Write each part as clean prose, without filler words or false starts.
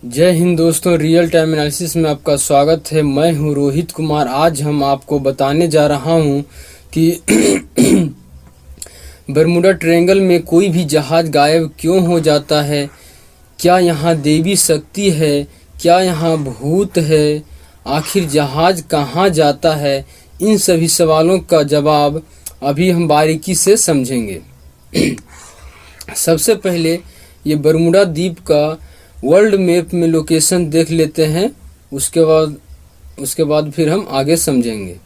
जय हिंद दोस्तों, real time analysis में आपका स्वागत है। मैं हूं रोहित कुमार। आज हम आपको बताने जा रहा हूं कि बरमुडा ट्रायंगल में कोई भी जहाज गायब क्यों हो जाता है, क्या यहाँ देवी शक्ति है, क्या यहाँ भूत है, आखिर जहाज कहाँ जाता है। इन सभी सवालों का जवाब अभी हम बारीकी से समझेंगे। सबसे पहले ये बरमुडा द्वीप का वर्ल्ड मैप में लोकेशन देख लेते हैं, उसके बाद फिर हम आगे समझेंगे।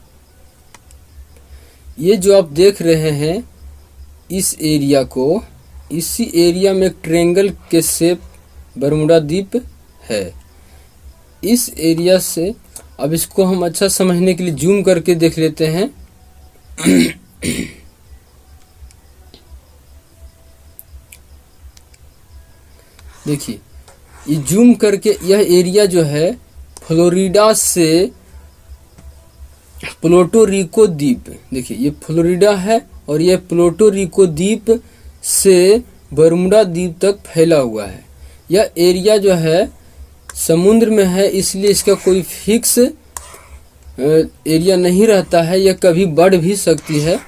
ये जो आप देख रहे हैं इस एरिया को, इसी एरिया में एक ट्रायंगल के शेप बरमुडा द्वीप है। इस एरिया से अब इसको हम अच्छा समझने के लिए जूम करके देख लेते हैं। देखिए, ये जूम करके यह एरिया जो है फ्लोरिडा से प्लूटो रिको द्वीप, देखिए ये फ्लोरिडा है और यह प्लूटो रिको द्वीप से बरमुडा द्वीप तक फैला हुआ है। यह एरिया जो है समुद्र में है, इसलिए इसका कोई फिक्स एरिया नहीं रहता है, यह कभी बढ़ भी सकती है।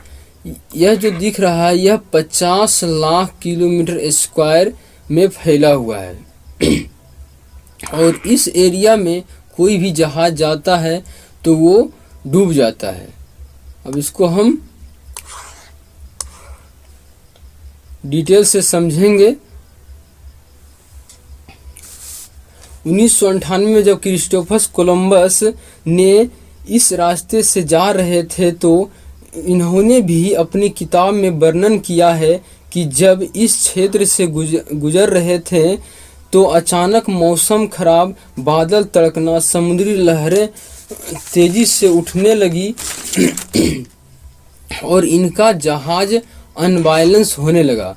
यह जो दिख रहा है यह 50 लाख किलोमीटर स्क्वायर में फैला हुआ है और इस एरिया में कोई भी जहाज जाता है तो वो डूब जाता है। अब इसको हम डिटेल से समझेंगे। 1998 में जब क्रिस्टोफर कोलंबस ने इस रास्ते से जा रहे थे तो इन्होंने भी अपनी किताब में वर्णन किया है कि जब इस क्षेत्र से गुजर रहे थे तो अचानक मौसम खराब, बादल तड़कना, समुद्री लहरें तेजी से उठने लगी और इनका जहाज अनबैलेंस होने लगा।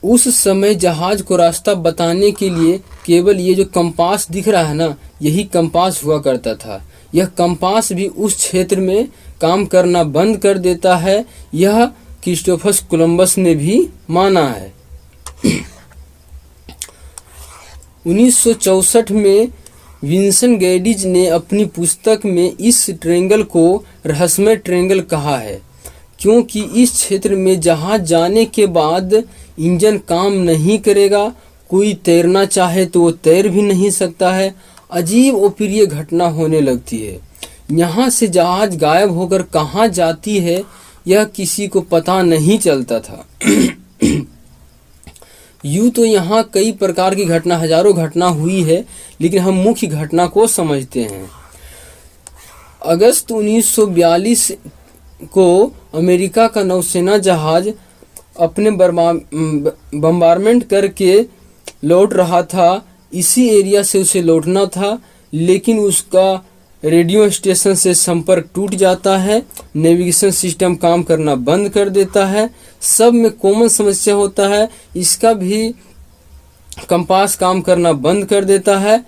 उस समय जहाज को रास्ता बताने के लिए केवल ये जो कंपास दिख रहा है ना, यही कंपास हुआ करता था। यह कंपास भी उस क्षेत्र में काम करना बंद कर देता है, यह क्रिस्टोफर कोलंबस ने भी माना है। 1964 में विंसेंट गैडिज ने अपनी पुस्तक में इस ट्रायंगल को रहस्यमय ट्रायंगल कहा है, क्योंकि इस क्षेत्र में जहाज जाने के बाद इंजन काम नहीं करेगा, कोई तैरना चाहे तो वो तैर भी नहीं सकता है, अजीब अप्रिय घटना होने लगती है। यहाँ से जहाज गायब होकर कहाँ जाती है यह किसी को पता नहीं चलता था। यूँ तो यहाँ कई प्रकार की घटना, हजारों घटना हुई है, लेकिन हम मुख्य घटना को समझते हैं। अगस्त 1942 को अमेरिका का नौसेना जहाज अपने बम्बारमेंट करके लौट रहा था। इसी एरिया से उसे लौटना था, लेकिन उसका रेडियो स्टेशन से संपर्क टूट जाता है, नेविगेशन सिस्टम काम करना बंद कर देता है। सब में कॉमन समस्या होता है, इसका भी कंपास काम करना बंद कर देता है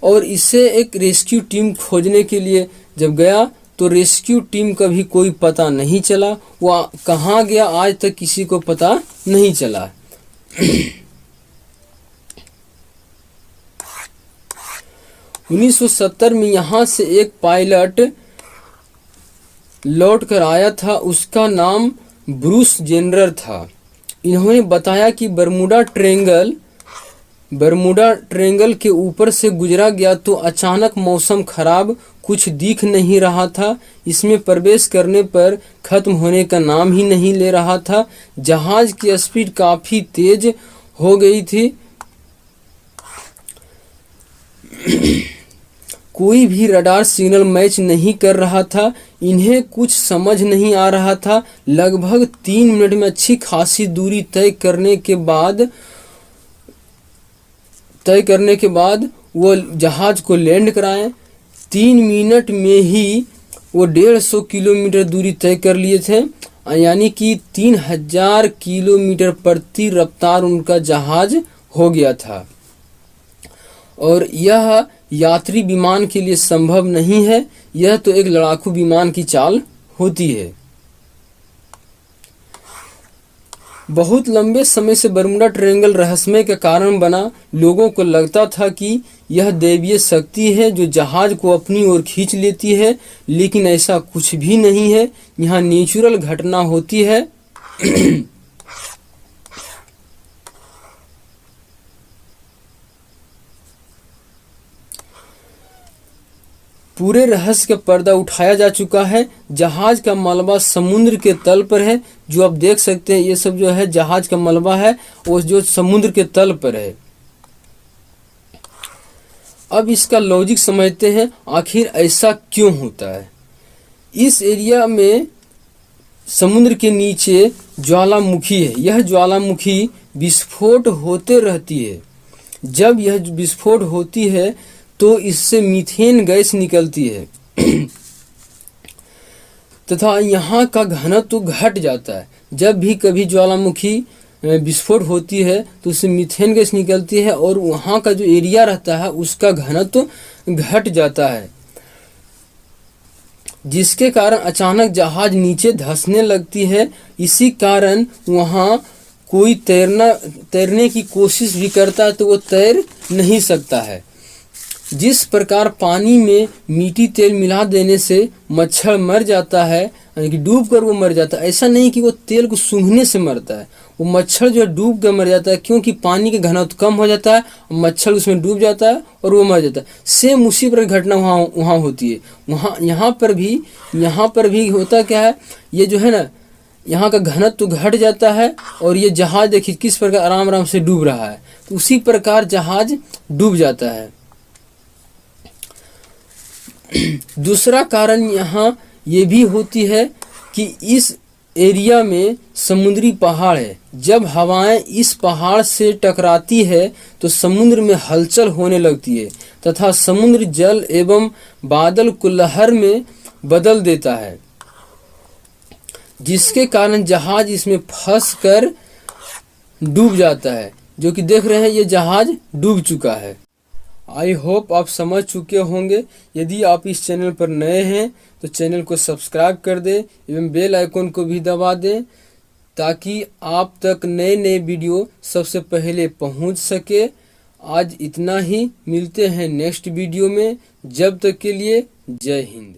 और इसे एक रेस्क्यू टीम खोजने के लिए जब गया तो रेस्क्यू टीम का भी कोई पता नहीं चला, वो कहाँ गया आज तक किसी को पता नहीं चला। 1970 में यहाँ से एक पायलट लौट कर आया था, उसका नाम ब्रूस जेनर था। इन्होंने बताया कि बरमुडा ट्रायंगल के ऊपर से गुजरा गया तो अचानक मौसम खराब, कुछ दिख नहीं रहा था, इसमें प्रवेश करने पर खत्म होने का नाम ही नहीं ले रहा था। जहाज की स्पीड काफ़ी तेज हो गई थी, कोई भी रडार सिग्नल मैच नहीं कर रहा था, इन्हें कुछ समझ नहीं आ रहा था। लगभग 3 मिनट में अच्छी खासी दूरी तय करने के बाद वो जहाज को लैंड कराएं। 3 मिनट में ही वो 150 किलोमीटर दूरी तय कर लिए थे, यानी कि 3000 किलोमीटर प्रति रफ्तार उनका जहाज हो गया था और यह यात्री विमान के लिए संभव नहीं है, यह तो एक लड़ाकू विमान की चाल होती है। बहुत लंबे समय से बरमुडा ट्रायंगल रहस्यमय के कारण बना। लोगों को लगता था कि यह दैवीय शक्ति है जो जहाज को अपनी ओर खींच लेती है, लेकिन ऐसा कुछ भी नहीं है। यहाँ नेचुरल घटना होती है। पूरे रहस्य का पर्दा उठाया जा चुका है। जहाज का मलबा समुद्र के तल पर है, जो आप देख सकते हैं। ये सब जो है जहाज का मलबा है, वो जो समुद्र के तल पर है। अब इसका लॉजिक समझते हैं, आखिर ऐसा क्यों होता है। इस एरिया में समुद्र के नीचे ज्वालामुखी है। यह ज्वालामुखी विस्फोट होते रहती है। जब यह विस्फोट होती है तो इससे मीथेन गैस निकलती है तथा यहाँ का घनत्व घट जाता है। जब भी कभी ज्वालामुखी विस्फोट होती है तो उससे मीथेन गैस निकलती है और वहाँ का जो एरिया रहता है उसका घनत्व घट जाता है, जिसके कारण अचानक जहाज नीचे धंसने लगती है। इसी कारण वहाँ कोई तैरने की कोशिश भी करता है तो वो तैर नहीं सकता है। जिस प्रकार पानी में मीठी तेल मिला देने से मच्छर मर जाता है, यानी कि डूब कर वो मर जाता है, ऐसा नहीं कि वो तेल को सूंघने से मरता है। वो मच्छर जो है डूब कर मर जाता है, क्योंकि पानी का घनत्व कम हो जाता है, मच्छर उसमें डूब जाता है और वो मर जाता है। सेम उसी पर घटना वहाँ होती है। यहाँ पर भी होता क्या है, ये जो है ना, यहाँ का घनत्व घट जाता है और ये जहाज देखिए किस प्रकार आराम आराम से डूब रहा है। तो उसी प्रकार जहाज डूब जाता है। दूसरा कारण यहाँ ये भी होती है कि इस एरिया में समुद्री पहाड़ है। जब हवाएं इस पहाड़ से टकराती है तो समुद्र में हलचल होने लगती है तथा समुद्र जल एवं बादल को लहर में बदल देता है, जिसके कारण जहाज इसमें फंस कर डूब जाता है। जो कि देख रहे हैं, ये जहाज डूब चुका है। आई होप आप समझ चुके होंगे। यदि आप इस चैनल पर नए हैं तो चैनल को सब्सक्राइब कर दें एवं बेल आइकन को भी दबा दें, ताकि आप तक नए नए वीडियो सबसे पहले पहुंच सके। आज इतना ही, मिलते हैं नेक्स्ट वीडियो में। जब तक के लिए जय हिंद।